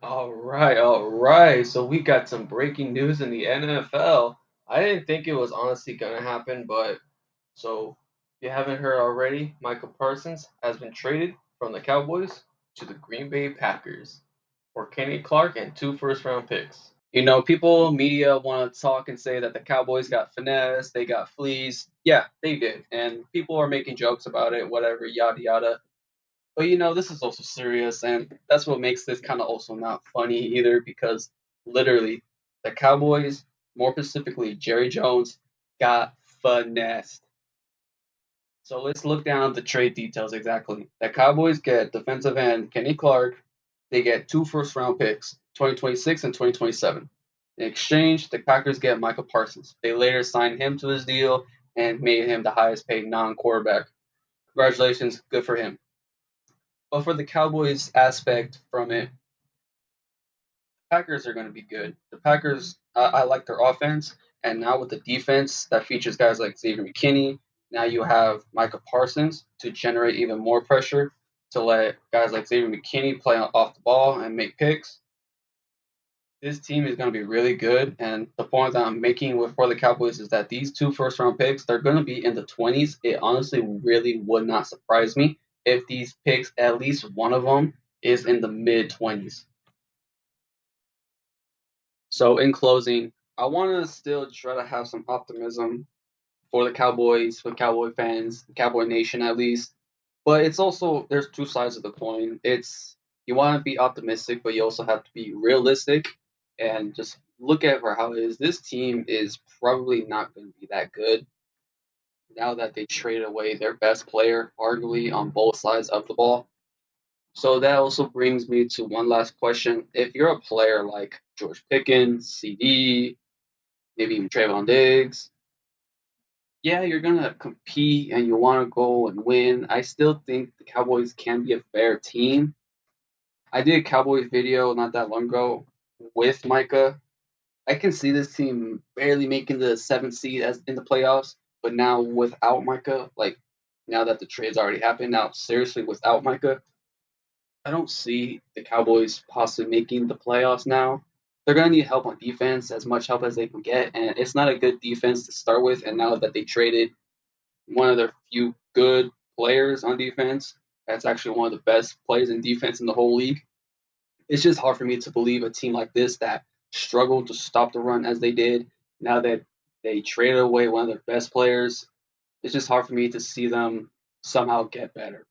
All right, all right. So we got some breaking news in the NFL. I didn't think it was honestly gonna happen, but if you haven't heard already, Michael Parsons has been traded from the Cowboys to the Green Bay Packers for Kenny Clark and two first-round picks. People, media want to talk and say that the Cowboys got finesse, they got fleas. Yeah, they did. And people are making jokes about it, whatever, yada, yada. But this is also serious. And that's what makes this kind of also not funny either, because literally, the Cowboys, more specifically, Jerry Jones, got finessed. So let's look down at the trade details exactly. The Cowboys get defensive end Kenny Clark. They get two first round picks, 2026 and 2027. In exchange, the Packers get Michael Parsons. They later signed him to his deal and made him the highest paid non quarterback. Congratulations, good for him. But for the Cowboys aspect from it, Packers are going to be good. The Packers, I like their offense, and now with the defense that features guys like Xavier McKinney, now you have Micah Parsons to generate even more pressure to let guys like Xavier McKinney play off the ball and make picks. This team is going to be really good, and the point that I'm making for the Cowboys is that these two first round picks, they're going to be in the 20s. It honestly really would not surprise me if these picks, at least one of them, is in the mid 20s. So in closing, I want to still try to have some optimism for the Cowboys, for Cowboy fans, Cowboy Nation at least. But it's also there's two sides of the coin. It's you want to be optimistic, but you also have to be realistic and just look at for how it is. This team is probably not going to be that good now that they traded away their best player, arguably on both sides of the ball. So that also brings me to one last question. If you're a player like George Pickens, CD, maybe even Trayvon Diggs. Yeah, you're gonna compete and you want to go and win. I still think the Cowboys can be a fair team. I did a Cowboys video not that long ago with Micah. I can see this team barely making the seventh seed as in the playoffs, but now without Micah, like now that the trade's already happened, now seriously without Micah, I don't see the Cowboys possibly making the playoffs now. They're going to need help on defense, as much help as they can get, and it's not a good defense to start with. And now that they traded one of their few good players on defense, that's actually one of the best players in defense in the whole league. It's just hard for me to believe a team like this that struggled to stop the run as they did, now that they traded away one of their best players, it's just hard for me to see them somehow get better.